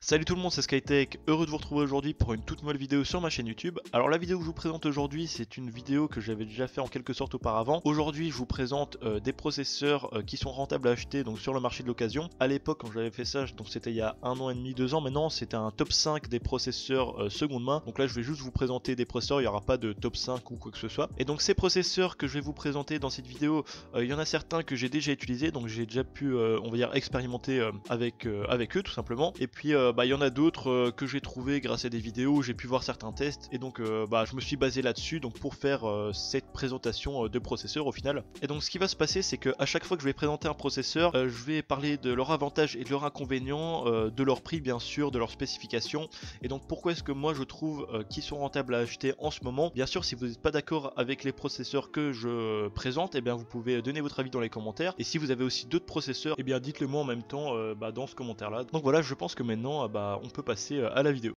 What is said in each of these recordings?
Salut tout le monde, c'est Skytech, heureux de vous retrouver aujourd'hui pour une toute nouvelle vidéo sur ma chaîne YouTube. Alors la vidéo que je vous présente aujourd'hui, c'est une vidéo que j'avais déjà fait en quelque sorte auparavant. Aujourd'hui je vous présente des processeurs qui sont rentables à acheter donc sur le marché de l'occasion. À l'époque quand j'avais fait ça, donc c'était il y a 1 an et demi, 2 ans, maintenant c'était un top 5 des processeurs seconde main. Donc là je vais juste vous présenter des processeurs, il n'y aura pas de top 5 ou quoi que ce soit. Et donc ces processeurs que je vais vous présenter dans cette vidéo, il y en a certains que j'ai déjà utilisés, donc j'ai déjà pu on va dire expérimenter avec eux tout simplement. Et puis il y en a d'autres que j'ai trouvé grâce à des vidéos, j'ai pu voir certains tests et donc je me suis basé là-dessus donc pour faire cette présentation de processeurs au final. Et donc ce qui va se passer, c'est que à chaque fois que je vais présenter un processeur, je vais parler de leurs avantages et de leurs inconvénients, de leur prix bien sûr, de leurs spécifications. Et donc pourquoi est-ce que moi je trouve qu'ils sont rentables à acheter en ce moment. Bien sûr, si vous n'êtes pas d'accord avec les processeurs que je présente, et bien vous pouvez donner votre avis dans les commentaires. Et si vous avez aussi d'autres processeurs, et bien dites-le moi en même temps dans ce commentaire là. Donc voilà, je pense que maintenant on peut passer à la vidéo.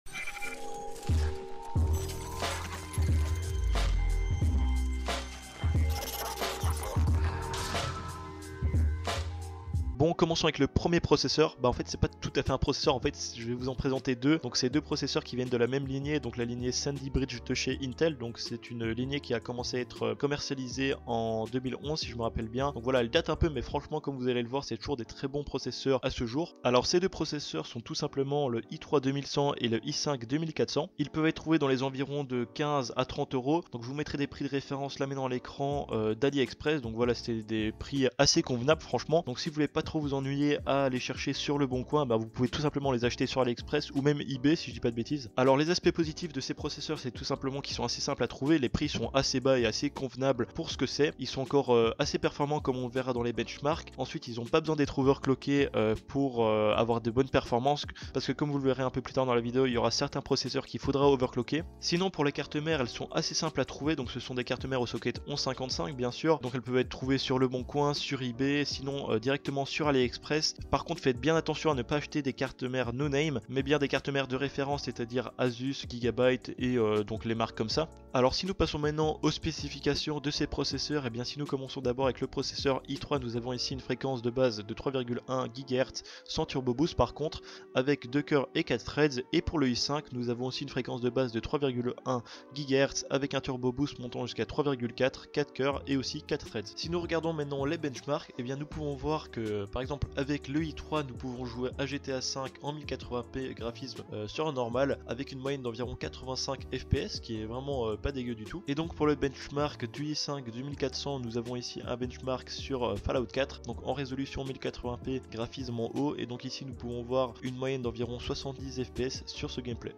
Bon, commençons avec le premier processeur. En fait, c'est pas tout à fait un processeur. En fait, je vais vous en présenter deux. Donc, c'est deux processeurs qui viennent de la même lignée. Donc, la lignée Sandy Bridge de chez Intel. Donc, c'est une lignée qui a commencé à être commercialisée en 2011, si je me rappelle bien. Donc, voilà, elle date un peu, mais franchement, comme vous allez le voir, c'est toujours des très bons processeurs à ce jour. Alors, ces deux processeurs sont tout simplement le i3 2100 et le i5 2400. Ils peuvent être trouvés dans les environs de 15 à 30 euros. Donc, je vous mettrai des prix de référence là maintenant à l'écran d'AliExpress. Donc, voilà, c'était des prix assez convenables, franchement. Donc, si vous voulez pas trop vous ennuyer à les chercher sur le bon coin, vous pouvez tout simplement les acheter sur AliExpress ou même eBay si je dis pas de bêtises. Alors les aspects positifs de ces processeurs, c'est tout simplement qu'ils sont assez simples à trouver, les prix sont assez bas et assez convenables pour ce que c'est. Ils sont encore assez performants comme on verra dans les benchmarks. Ensuite, ils n'ont pas besoin d'être overclockés pour avoir de bonnes performances, parce que comme vous le verrez un peu plus tard dans la vidéo, il y aura certains processeurs qu'il faudra overclocker. Sinon, pour les cartes mères, elles sont assez simples à trouver, donc ce sont des cartes mères au socket 1155 bien sûr, donc elles peuvent être trouvées sur le bon coin, sur eBay, sinon directement sur AliExpress. Par contre, faites bien attention à ne pas acheter des cartes mères no name, mais bien des cartes mères de référence, c'est-à-dire Asus, Gigabyte et donc les marques comme ça. Alors si nous passons maintenant aux spécifications de ces processeurs, et bien si nous commençons d'abord avec le processeur i3, nous avons ici une fréquence de base de 3,1 GHz sans turbo boost par contre, avec 2 cœurs et 4 threads. Et pour le i5, nous avons aussi une fréquence de base de 3,1 GHz avec un turbo boost montant jusqu'à 3,4, 4 cœurs et aussi 4 threads. Si nous regardons maintenant les benchmarks, et bien nous pouvons voir que par exemple avec le i3 nous pouvons jouer à GTA 5 en 1080p graphisme sur un normal avec une moyenne d'environ 85 fps qui est vraiment pas dégueu du tout. Et donc pour le benchmark du i5 2400, nous avons ici un benchmark sur Fallout 4 donc en résolution 1080p graphisme en haut, et donc ici nous pouvons voir une moyenne d'environ 70 fps sur ce gameplay.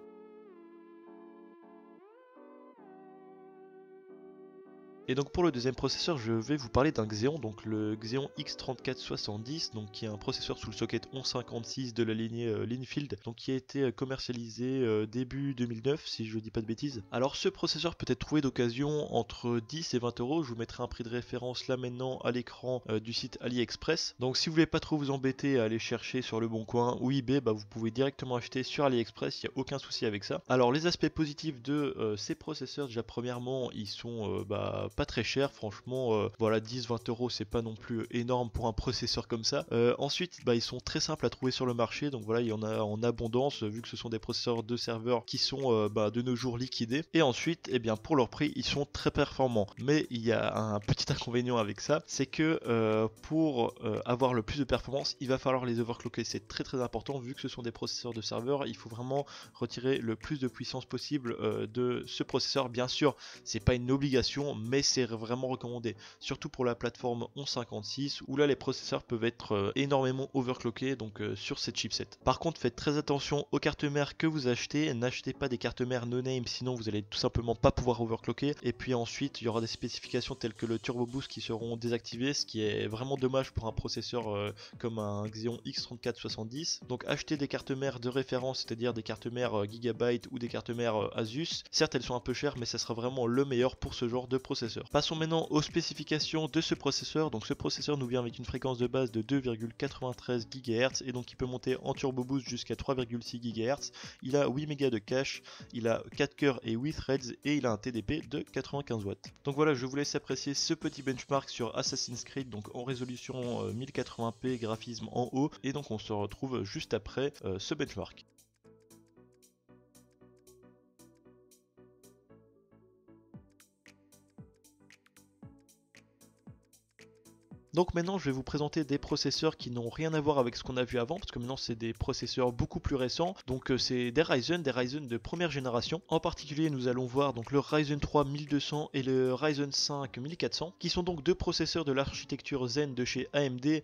Et donc pour le deuxième processeur, je vais vous parler d'un Xeon, donc le Xeon X3470, donc qui est un processeur sous le socket 1156 de la lignée Linfield, donc qui a été commercialisé début 2009 si je dis pas de bêtises. Alors ce processeur peut être trouvé d'occasion entre 10 et 20 euros, je vous mettrai un prix de référence là maintenant à l'écran du site AliExpress. Donc si vous voulez pas trop vous embêter à aller chercher sur le bon coin ou eBay, vous pouvez directement acheter sur AliExpress, il n'y a aucun souci avec ça. Alors les aspects positifs de ces processeurs, déjà premièrement ils sont pas très cher, franchement voilà, 10-20 euros c'est pas non plus énorme pour un processeur comme ça. Ensuite ils sont très simples à trouver sur le marché, donc voilà, il y en a en abondance vu que ce sont des processeurs de serveur qui sont de nos jours liquidés. Et ensuite pour leur prix ils sont très performants, mais il y a un petit inconvénient avec ça, c'est que pour avoir le plus de performance il va falloir les overclocker, c'est très très important vu que ce sont des processeurs de serveur, il faut vraiment retirer le plus de puissance possible de ce processeur. Bien sûr c'est pas une obligation, mais c'est vraiment recommandé, surtout pour la plateforme 1156 où là les processeurs peuvent être énormément overclockés donc sur cette chipset. Par contre faites très attention aux cartes mères que vous achetez, n'achetez pas des cartes mères no name sinon vous allez tout simplement pas pouvoir overclocker. Et puis ensuite il y aura des spécifications telles que le turbo boost qui seront désactivées, ce qui est vraiment dommage pour un processeur comme un Xeon X3470. Donc achetez des cartes mères de référence, c'est-à-dire des cartes mères Gigabyte ou des cartes mères Asus. Certes elles sont un peu chères, mais ça sera vraiment le meilleur pour ce genre de processeur. Passons maintenant aux spécifications de ce processeur. Donc ce processeur nous vient avec une fréquence de base de 2,93 GHz et donc il peut monter en turbo boost jusqu'à 3,6 GHz. Il a 8 mégas de cache, il a 4 cœurs et 8 threads et il a un TDP de 95 watts. Donc voilà, je vous laisse apprécier ce petit benchmark sur Assassin's Creed, donc en résolution 1080p graphisme en haut, et donc on se retrouve juste après ce benchmark. Donc maintenant je vais vous présenter des processeurs qui n'ont rien à voir avec ce qu'on a vu avant, parce que maintenant c'est des processeurs beaucoup plus récents. Donc c'est des Ryzen de première génération. En particulier nous allons voir donc le Ryzen 3 1200 et le Ryzen 5 1400, qui sont donc deux processeurs de l'architecture Zen de chez AMD,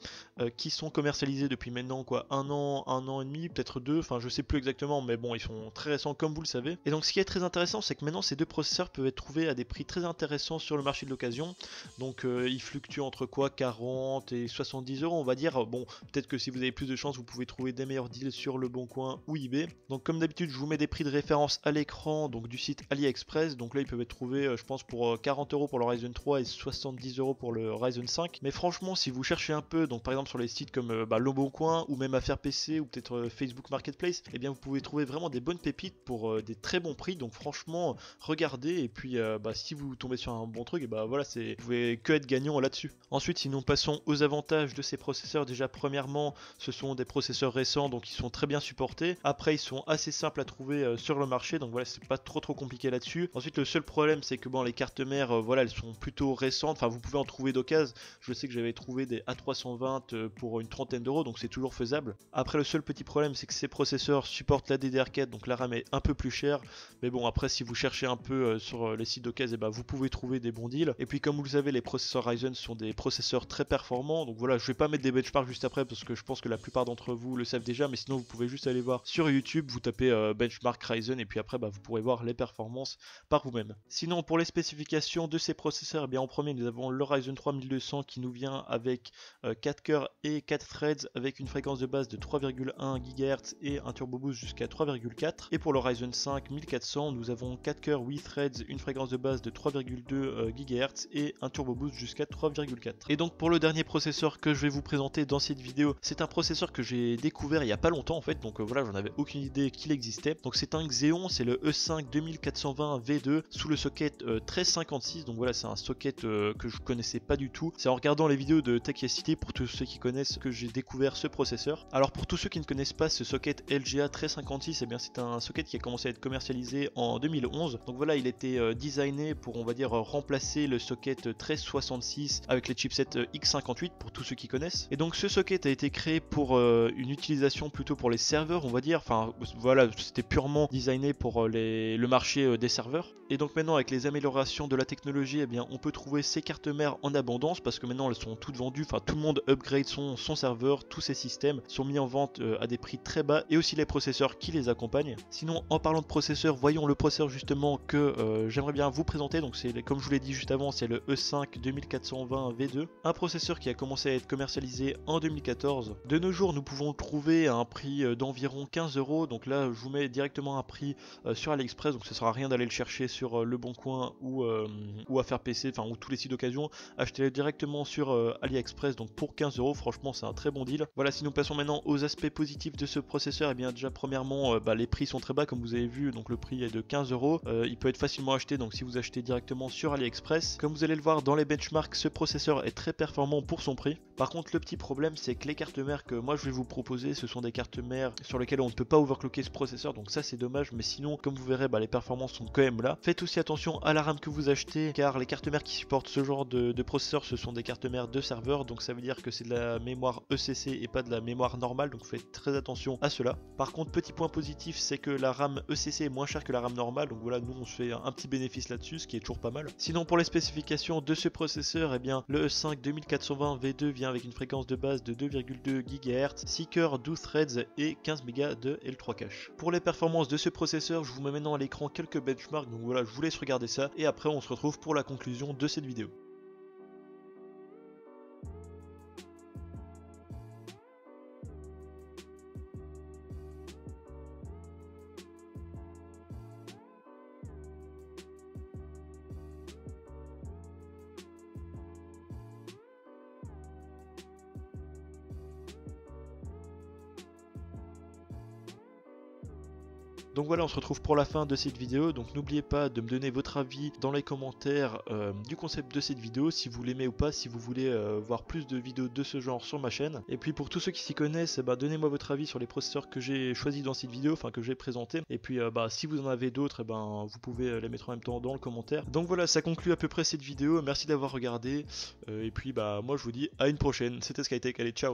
qui sont commercialisés depuis maintenant quoi, un an et demi, peut-être deux, enfin je sais plus exactement, mais bon ils sont très récents comme vous le savez. Et donc ce qui est très intéressant, c'est que maintenant ces deux processeurs peuvent être trouvés à des prix très intéressants sur le marché de l'occasion. Donc ils fluctuent entre quoi, 40 et 70 euros on va dire. Bon, peut-être que si vous avez plus de chance, vous pouvez trouver des meilleurs deals sur le Bon Coin ou eBay. Donc comme d'habitude, je vous mets des prix de référence à l'écran, donc du site AliExpress. Donc là ils peuvent être trouvés je pense pour 40 euros pour le Ryzen 3 et 70 euros pour le Ryzen 5. Mais franchement, si vous cherchez un peu, donc par exemple sur les sites comme le Bon Coin ou même Affaires PC ou peut-être Facebook Marketplace, eh bien vous pouvez trouver vraiment des bonnes pépites pour des très bons prix. Donc franchement, regardez, et puis si vous tombez sur un bon truc, et voilà, vous pouvez que être gagnant là-dessus. Ensuite, si nous passons aux avantages de ces processeurs, déjà premièrement, ce sont des processeurs récents, donc ils sont très bien supportés. Après, ils sont assez simples à trouver sur le marché, donc voilà, c'est pas trop compliqué là-dessus. Ensuite, le seul problème, c'est que les cartes mères, voilà, elles sont plutôt récentes. Enfin, vous pouvez en trouver d'occasion. Je sais que j'avais trouvé des A320 pour une trentaine d'euros, donc c'est toujours faisable. Après, le seul petit problème, c'est que ces processeurs supportent la DDR4, donc la RAM est un peu plus chère. Mais bon, après, si vous cherchez un peu sur les sites d'occasion, vous pouvez trouver des bons deals. Et puis, comme vous le savez, les processeurs Ryzen sont des processeurs très performants. Donc voilà, je vais pas mettre des benchmarks juste après parce que je pense que la plupart d'entre vous le savent déjà. Mais sinon, vous pouvez juste aller voir sur YouTube, vous tapez benchmark Ryzen et puis après, vous pourrez voir les performances par vous-même. Sinon, pour les spécifications de ces processeurs, en premier, nous avons le Ryzen 3 1200 qui nous vient avec 4 cœurs et 4 threads avec une fréquence de base de 3,1 GHz et un turbo boost jusqu'à 3,4. Et pour le Ryzen 5 1400, nous avons 4 cœurs, 8 threads, une fréquence de base de 3,2 GHz et un turbo boost jusqu'à 3,4. Et donc pour le dernier processeur que je vais vous présenter dans cette vidéo, c'est un processeur que j'ai découvert il y a pas longtemps en fait, donc voilà, j'en avais aucune idée qu'il existait. Donc c'est un Xeon, c'est le E5 2420 V2 sous le socket 1356. Donc voilà, c'est un socket que je connaissais pas du tout. C'est en regardant les vidéos de Techacity, pour tous ceux qui connaissent, que j'ai découvert ce processeur. Alors pour tous ceux qui ne connaissent pas ce socket LGA 1356, c'est un socket qui a commencé à être commercialisé en 2011. Donc voilà, il était designé pour, on va dire, remplacer le socket 1366 avec les chipsets X58 pour tous ceux qui connaissent. Et donc ce socket a été créé pour une utilisation plutôt pour les serveurs, on va dire. Enfin voilà, c'était purement designé pour le marché des serveurs. Et donc maintenant, avec les améliorations de la technologie, on peut trouver ces cartes mères en abondance parce que maintenant elles sont toutes vendues. Enfin, tout le monde upgrade son serveur, tous ces systèmes sont mis en vente à des prix très bas et aussi les processeurs qui les accompagnent. Sinon, en parlant de processeurs, voyons le processeur justement que j'aimerais bien vous présenter. Donc c'est, comme je vous l'ai dit juste avant, c'est le E5 2420 V2, un processeur qui a commencé à être commercialisé en 2014. De nos jours, nous pouvons le trouver à un prix d'environ 15 euros. Donc là, je vous mets directement un prix sur AliExpress, donc ça sert à rien d'aller le chercher sur Le Bon Coin ou Affaires PC, enfin ou tous les sites d'occasion. Achetez-le directement sur AliExpress, donc pour 15 euros, franchement c'est un très bon deal. Voilà, si nous passons maintenant aux aspects positifs de ce processeur, déjà premièrement, les prix sont très bas comme vous avez vu, donc le prix est de 15 euros. Il peut être facilement acheté, donc si vous achetez directement sur AliExpress. Comme vous allez le voir dans les benchmarks, ce processeur est très performant pour son prix. Par contre, le petit problème, c'est que les cartes mères que moi je vais vous proposer, ce sont des cartes mères sur lesquelles on ne peut pas overclocker ce processeur, donc ça c'est dommage, mais sinon, comme vous verrez, les performances sont quand même là. Faites aussi attention à la RAM que vous achetez, car les cartes mères qui supportent ce genre de processeur, ce sont des cartes mères de serveur, donc ça veut dire que c'est de la mémoire ECC et pas de la mémoire normale, donc faites très attention à cela. Par contre, petit point positif, c'est que la RAM ECC est moins chère que la RAM normale, donc voilà, nous on se fait un petit bénéfice là-dessus, ce qui est toujours pas mal. Sinon, pour les spécifications de ce processeur, le E5 2420 V2 vient avec une fréquence de base de 2,2 GHz, 6 cœurs, 12 threads et 15 Mb de L3 cache. Pour les performances de ce processeur, je vous mets maintenant à l'écran quelques benchmarks, donc voilà, je vous laisse regarder ça et après on se retrouve pour la conclusion de cette vidéo. Donc voilà, on se retrouve pour la fin de cette vidéo, donc n'oubliez pas de me donner votre avis dans les commentaires du concept de cette vidéo, si vous l'aimez ou pas, si vous voulez voir plus de vidéos de ce genre sur ma chaîne. Et puis pour tous ceux qui s'y connaissent, donnez-moi votre avis sur les processeurs que j'ai choisis dans cette vidéo, enfin que j'ai présenté. Et puis si vous en avez d'autres, vous pouvez les mettre en même temps dans le commentaire. Donc voilà, ça conclut à peu près cette vidéo, merci d'avoir regardé. Et puis moi je vous dis à une prochaine, c'était Skytech, allez ciao.